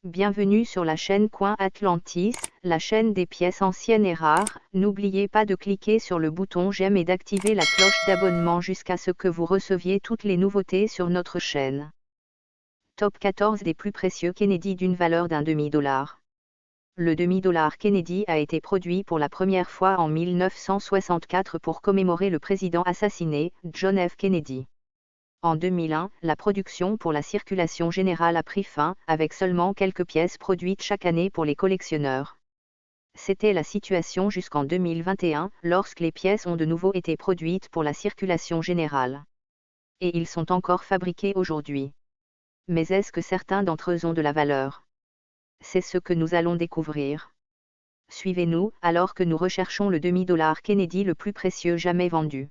Bienvenue sur la chaîne Coin Atlantis, la chaîne des pièces anciennes et rares. N'oubliez pas de cliquer sur le bouton j'aime et d'activer la cloche d'abonnement jusqu'à ce que vous receviez toutes les nouveautés sur notre chaîne. Top 14 des plus précieux Kennedy d'une valeur d'un demi-dollar. Le demi-dollar Kennedy a été produit pour la première fois en 1964 pour commémorer le président assassiné, John F. Kennedy. En 2001, la production pour la circulation générale a pris fin, avec seulement quelques pièces produites chaque année pour les collectionneurs. C'était la situation jusqu'en 2021, lorsque les pièces ont de nouveau été produites pour la circulation générale. Et ils sont encore fabriqués aujourd'hui. Mais est-ce que certains d'entre eux ont de la valeur? C'est ce que nous allons découvrir. Suivez-nous, alors que nous recherchons le demi-dollar Kennedy le plus précieux jamais vendu.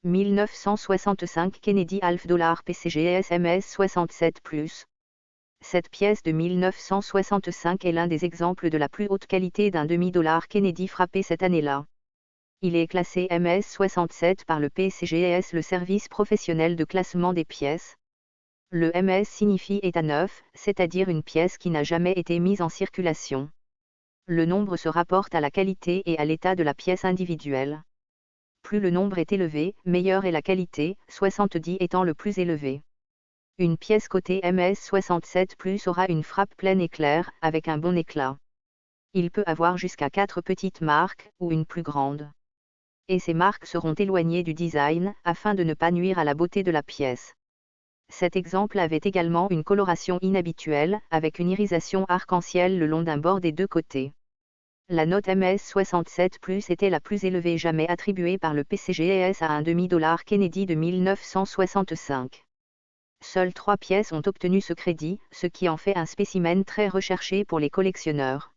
1965 Kennedy Half Dollar PCGS MS 67+. Cette pièce de 1965 est l'un des exemples de la plus haute qualité d'un demi-dollar Kennedy frappé cette année-là. Il est classé MS 67 par le PCGS, le service professionnel de classement des pièces. Le MS signifie état neuf, c'est-à-dire une pièce qui n'a jamais été mise en circulation. Le nombre se rapporte à la qualité et à l'état de la pièce individuelle. Plus le nombre est élevé, meilleure est la qualité, 70 étant le plus élevé. Une pièce cotée MS 67+ aura une frappe pleine et claire, avec un bon éclat. Il peut avoir jusqu'à 4 petites marques, ou une plus grande. Et ces marques seront éloignées du design, afin de ne pas nuire à la beauté de la pièce. Cet exemple avait également une coloration inhabituelle, avec une irisation arc-en-ciel le long d'un bord des deux côtés. La note MS 67+ était la plus élevée jamais attribuée par le PCGS à un demi-dollar Kennedy de 1965. Seules 3 pièces ont obtenu ce crédit, ce qui en fait un spécimen très recherché pour les collectionneurs.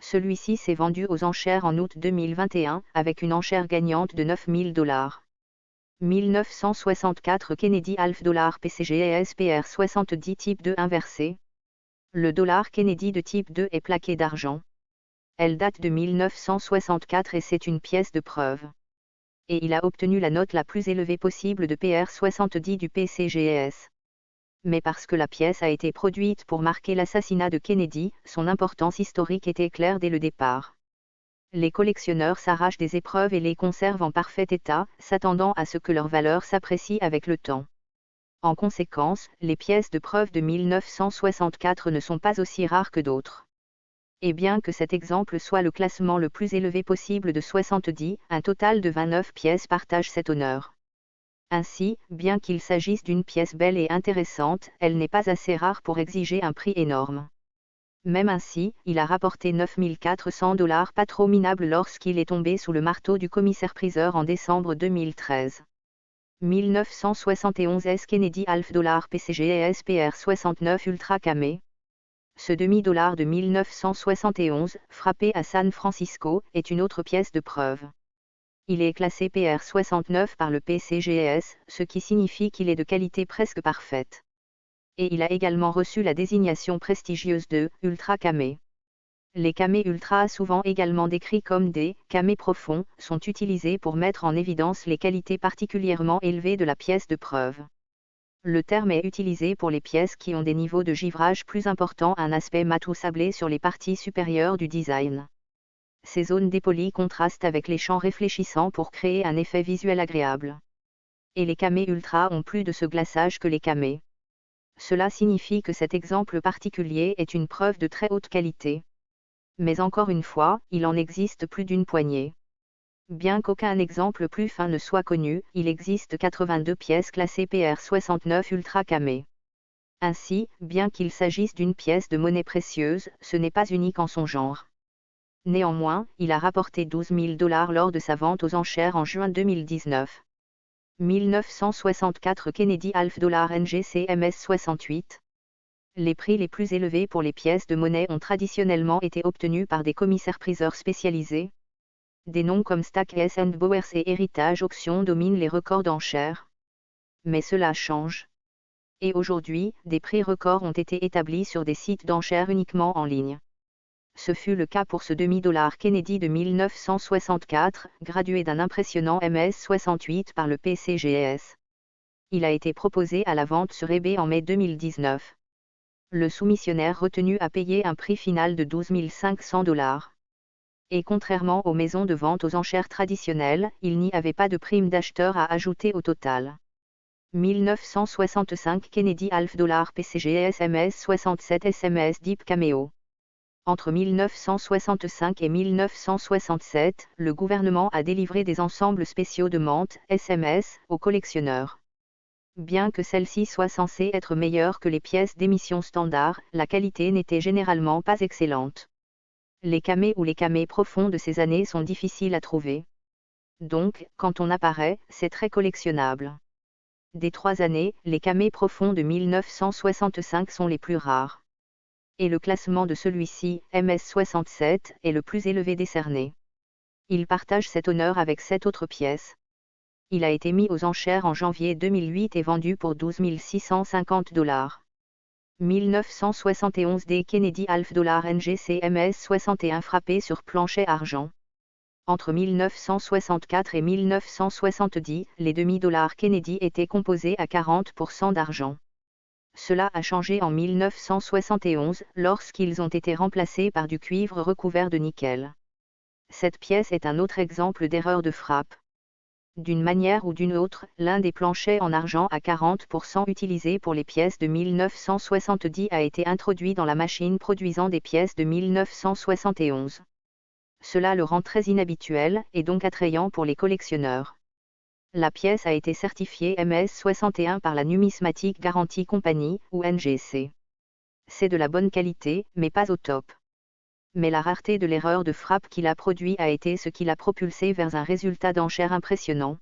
Celui-ci s'est vendu aux enchères en août 2021, avec une enchère gagnante de $9000. 1964 Kennedy Half Dollar PCGS PR 70 type 2 inversé. Le dollar Kennedy de type 2 est plaqué d'argent. Elle date de 1964 et c'est une pièce de preuve. Et il a obtenu la note la plus élevée possible de PR 70 du PCGS. Mais parce que la pièce a été produite pour marquer l'assassinat de Kennedy, son importance historique était claire dès le départ. Les collectionneurs s'arrachent des épreuves et les conservent en parfait état, s'attendant à ce que leur valeur s'apprécie avec le temps. En conséquence, les pièces de preuve de 1964 ne sont pas aussi rares que d'autres. Et bien que cet exemple soit le classement le plus élevé possible de 70, un total de 29 pièces partage cet honneur. Ainsi, bien qu'il s'agisse d'une pièce belle et intéressante, elle n'est pas assez rare pour exiger un prix énorme. Même ainsi, il a rapporté $9400, pas trop minable lorsqu'il est tombé sous le marteau du commissaire-priseur en décembre 2013. 1971 S Kennedy Half Dollar PCGS PR 69 Ultra Camé. Ce demi-dollar de 1971, frappé à San Francisco, est une autre pièce de preuve. Il est classé PR 69 par le PCGS, ce qui signifie qu'il est de qualité presque parfaite. Et il a également reçu la désignation prestigieuse de « Ultra Camé ». Les camés ultra, souvent également décrits comme des « camés profonds », sont utilisés pour mettre en évidence les qualités particulièrement élevées de la pièce de preuve. Le terme est utilisé pour les pièces qui ont des niveaux de givrage plus importants, un aspect mat ou sablé sur les parties supérieures du design. Ces zones dépolies contrastent avec les champs réfléchissants pour créer un effet visuel agréable. Et les camés ultra ont plus de ce glaçage que les camés. Cela signifie que cet exemple particulier est une preuve de très haute qualité. Mais encore une fois, il en existe plus d'une poignée. Bien qu'aucun exemple plus fin ne soit connu, il existe 82 pièces classées PR 69 Ultra Camé. Ainsi, bien qu'il s'agisse d'une pièce de monnaie précieuse, ce n'est pas unique en son genre. Néanmoins, il a rapporté $12000 lors de sa vente aux enchères en juin 2019. 1964 Kennedy Half Dollar NGC MS 68. Les prix les plus élevés pour les pièces de monnaie ont traditionnellement été obtenus par des commissaires-priseurs spécialisés. Des noms comme Stack S & Bowers et Heritage Auction dominent les records d'enchères. Mais cela change. Et aujourd'hui, des prix records ont été établis sur des sites d'enchères uniquement en ligne. Ce fut le cas pour ce demi-dollar Kennedy de 1964, gradué d'un impressionnant MS 68 par le PCGS. Il a été proposé à la vente sur eBay en mai 2019. Le soumissionnaire retenu a payé un prix final de 12 500 $. Et contrairement aux maisons de vente aux enchères traditionnelles, il n'y avait pas de prime d'acheteur à ajouter au total. 1965 Kennedy Half $ PCG SMS 67 SMS Deep Cameo. Entre 1965 et 1967, le gouvernement a délivré des ensembles spéciaux de menthes, SMS, aux collectionneurs. Bien que celles-ci soient censées être meilleures que les pièces d'émission standard, la qualité n'était généralement pas excellente. Les camés ou les camés profonds de ces années sont difficiles à trouver. Donc, quand on apparaît, c'est très collectionnable. Des 3 années, les camés profonds de 1965 sont les plus rares. Et le classement de celui-ci, MS67, est le plus élevé décerné. Il partage cet honneur avec 7 autres pièces. Il a été mis aux enchères en janvier 2008 et vendu pour 12 650 $. 1971 des Kennedy Half $ NGC MS61 frappé sur planchet argent. Entre 1964 et 1970, les demi-dollars Kennedy étaient composés à 40% d'argent. Cela a changé en 1971, lorsqu'ils ont été remplacés par du cuivre recouvert de nickel. Cette pièce est un autre exemple d'erreur de frappe. D'une manière ou d'une autre, l'un des planchets en argent à 40% utilisés pour les pièces de 1970 a été introduit dans la machine produisant des pièces de 1971. Cela le rend très inhabituel, et donc attrayant pour les collectionneurs. La pièce a été certifiée MS61 par la Numismatic Guarantee Company, ou NGC. C'est de la bonne qualité, mais pas au top. Mais la rareté de l'erreur de frappe qu'il a produit a été ce qui l'a propulsé vers un résultat d'enchère impressionnant.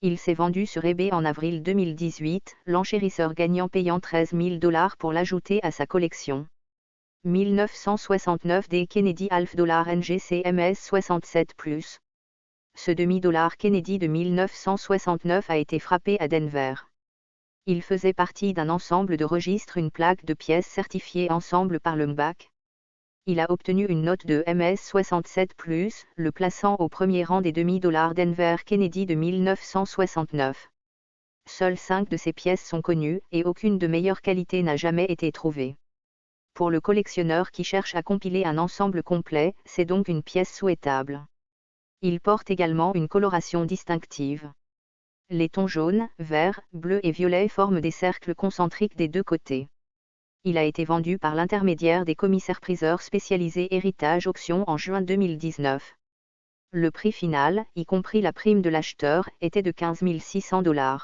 Il s'est vendu sur eBay en avril 2018, l'enchérisseur gagnant payant 13 000 $ pour l'ajouter à sa collection. 1969 des Kennedy Half $ NGC MS 67+. Ce demi-dollar Kennedy de 1969 a été frappé à Denver. Il faisait partie d'un ensemble de registres, une plaque de pièces certifiée ensemble par le MBAC. Il a obtenu une note de MS 67+, le plaçant au premier rang des demi-dollars Denver Kennedy de 1969. Seules 5 de ces pièces sont connues, et aucune de meilleure qualité n'a jamais été trouvée. Pour le collectionneur qui cherche à compiler un ensemble complet, c'est donc une pièce souhaitable. Il porte également une coloration distinctive. Les tons jaune, vert, bleu et violet forment des cercles concentriques des deux côtés. Il a été vendu par l'intermédiaire des commissaires-priseurs spécialisés Héritage Auction en juin 2019. Le prix final, y compris la prime de l'acheteur, était de 15 600 $.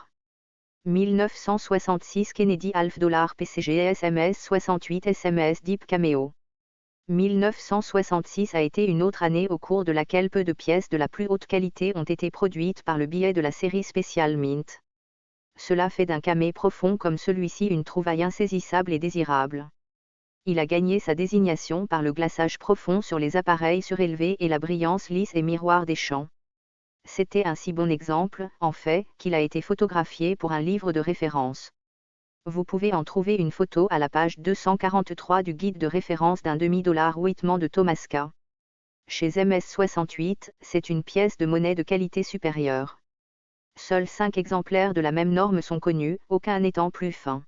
1966 Kennedy Half $ PCG SMS 68 SMS Deep Cameo. 1966 a été une autre année au cours de laquelle peu de pièces de la plus haute qualité ont été produites par le biais de la série Special Mint. Cela fait d'un camé profond comme celui-ci une trouvaille insaisissable et désirable. Il a gagné sa désignation par le glaçage profond sur les appareils surélevés et la brillance lisse et miroir des champs. C'était un si bon exemple, en fait, qu'il a été photographié pour un livre de référence. Vous pouvez en trouver une photo à la page 243 du guide de référence d'un demi-dollar Whitman de Thomasca. Chez MS68, c'est une pièce de monnaie de qualité supérieure. Seuls 5 exemplaires de la même norme sont connus, aucun n'étant plus fin.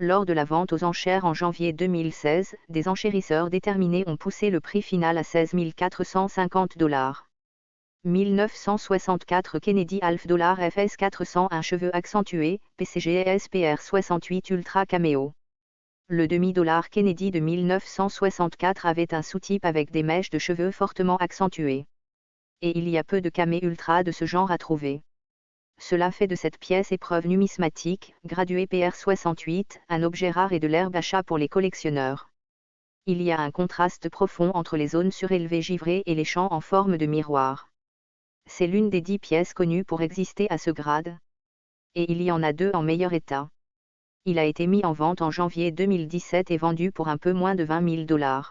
Lors de la vente aux enchères en janvier 2016, des enchérisseurs déterminés ont poussé le prix final à 16 450 $. 1964 Kennedy Half $ FS 401 cheveux accentués, PCG SPR 68 Ultra Cameo. Le demi-dollar Kennedy de 1964 avait un sous-type avec des mèches de cheveux fortement accentuées. Et il y a peu de camés ultra de ce genre à trouver. Cela fait de cette pièce épreuve numismatique, graduée PR 68, un objet rare et de l'herbe à chat pour les collectionneurs. Il y a un contraste profond entre les zones surélevées givrées et les champs en forme de miroir. C'est l'une des 10 pièces connues pour exister à ce grade. Et il y en a 2 en meilleur état. Il a été mis en vente en janvier 2017 et vendu pour un peu moins de 20 000 $.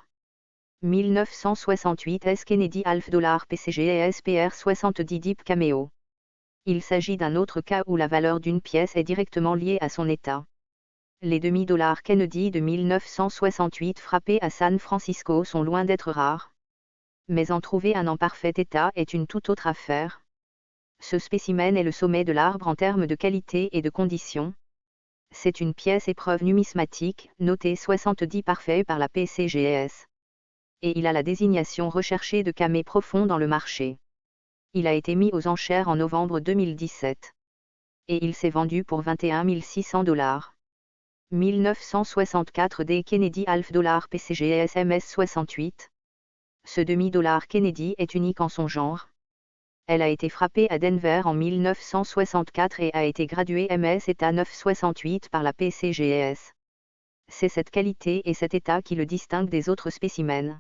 1968 S Kennedy Half $ PCG et SPR 70 Deep Cameo. Il s'agit d'un autre cas où la valeur d'une pièce est directement liée à son état. Les demi-dollars Kennedy de 1968 frappés à San Francisco sont loin d'être rares. Mais en trouver un en parfait état est une toute autre affaire. Ce spécimen est le sommet de l'arbre en termes de qualité et de conditions. C'est une pièce épreuve numismatique, notée 70 parfait par la PCGS. Et il a la désignation recherchée de camé profond dans le marché. Il a été mis aux enchères en novembre 2017. Et il s'est vendu pour $21 600. 1964 des Kennedy Half $ PCGS MS68. Ce demi-dollar Kennedy est unique en son genre. Elle a été frappée à Denver en 1964 et a été graduée MS état 968 par la PCGS. C'est cette qualité et cet état qui le distinguent des autres spécimens.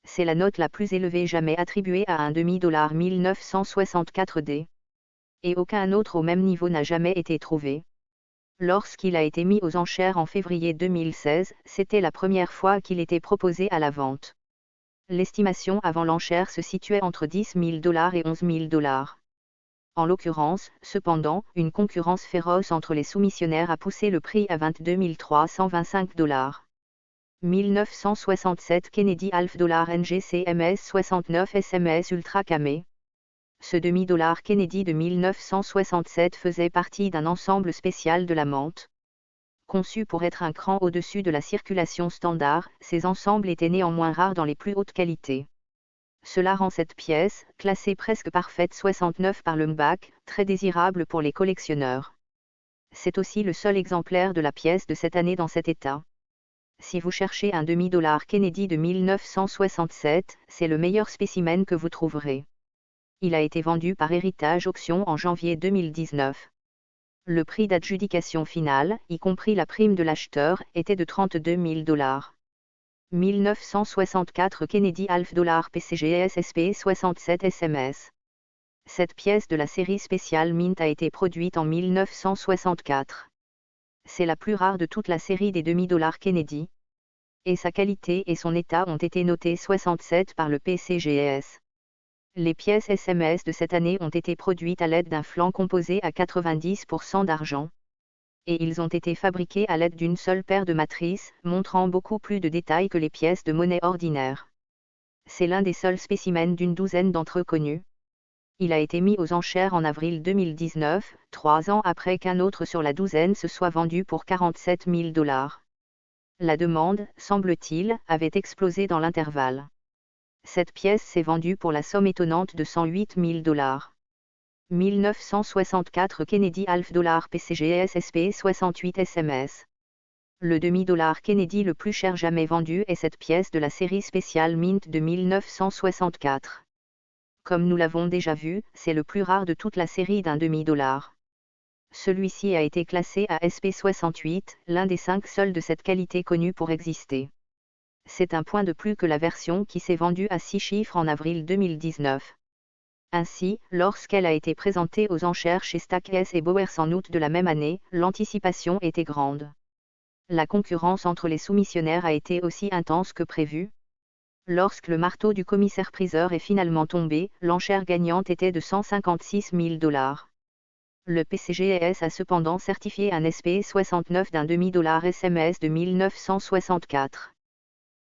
C'est la note la plus élevée jamais attribuée à un demi-dollar 1964D. Et aucun autre au même niveau n'a jamais été trouvé. Lorsqu'il a été mis aux enchères en février 2016, c'était la première fois qu'il était proposé à la vente. L'estimation avant l'enchère se situait entre $10 000 et $11 000. En l'occurrence, cependant, une concurrence féroce entre les soumissionnaires a poussé le prix à $22 325. 1967 Kennedy Half $ NGC MS 69 SMS Ultra Camé. Ce demi-dollar Kennedy de 1967 faisait partie d'un ensemble spécial de la menthe. Conçu pour être un cran au-dessus de la circulation standard, ces ensembles étaient néanmoins rares dans les plus hautes qualités. Cela rend cette pièce, classée presque parfaite 69 par le MBAC, très désirable pour les collectionneurs. C'est aussi le seul exemplaire de la pièce de cette année dans cet état. Si vous cherchez un demi-dollar Kennedy de 1967, c'est le meilleur spécimen que vous trouverez. Il a été vendu par Héritage Auction en janvier 2019. Le prix d'adjudication finale, y compris la prime de l'acheteur, était de $32 000. 1964 Kennedy Half $ PCGS SP 67 SMS. Cette pièce de la série spéciale Mint a été produite en 1964. C'est la plus rare de toute la série des demi-dollars Kennedy. Et sa qualité et son état ont été notés 67 par le PCGS. Les pièces SMS de cette année ont été produites à l'aide d'un flanc composé à 90% d'argent. Et ils ont été fabriqués à l'aide d'une seule paire de matrices, montrant beaucoup plus de détails que les pièces de monnaie ordinaires. C'est l'un des seuls spécimens d'une douzaine d'entre eux connus. Il a été mis aux enchères en avril 2019, 3 ans après qu'un autre sur la douzaine se soit vendu pour $47 000. La demande, semble-t-il, avait explosé dans l'intervalle. Cette pièce s'est vendue pour la somme étonnante de $108 000. 1964 Kennedy Half $ PCGS SP 68 SMS. Le demi-dollar Kennedy le plus cher jamais vendu est cette pièce de la série spéciale Mint de 1964. Comme nous l'avons déjà vu, c'est le plus rare de toute la série d'un demi-dollar. Celui-ci a été classé à SP68, l'un des 5 seuls de cette qualité connue pour exister. C'est un point de plus que la version qui s'est vendue à 6 chiffres en avril 2019. Ainsi, lorsqu'elle a été présentée aux enchères chez Stackes et Bowers en août de la même année, l'anticipation était grande. La concurrence entre les soumissionnaires a été aussi intense que prévu. Lorsque le marteau du commissaire-priseur est finalement tombé, l'enchère gagnante était de $156 000. Le PCGS a cependant certifié un SP69 d'un demi-dollar SMS de 1964.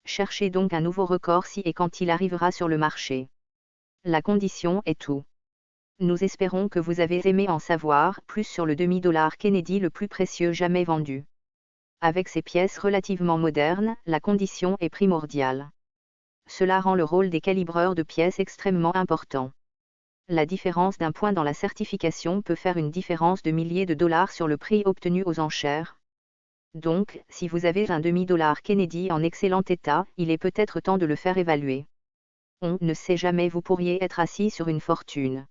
Cherchez donc un nouveau record si et quand il arrivera sur le marché. La condition est tout. Nous espérons que vous avez aimé en savoir plus sur le demi-dollar Kennedy le plus précieux jamais vendu. Avec ces pièces relativement modernes, la condition est primordiale. Cela rend le rôle des calibreurs de pièces extrêmement important. La différence d'un point dans la certification peut faire une différence de milliers de dollars sur le prix obtenu aux enchères. Donc, si vous avez un demi-dollar Kennedy en excellent état, il est peut-être temps de le faire évaluer. On ne sait jamais, vous pourriez être assis sur une fortune.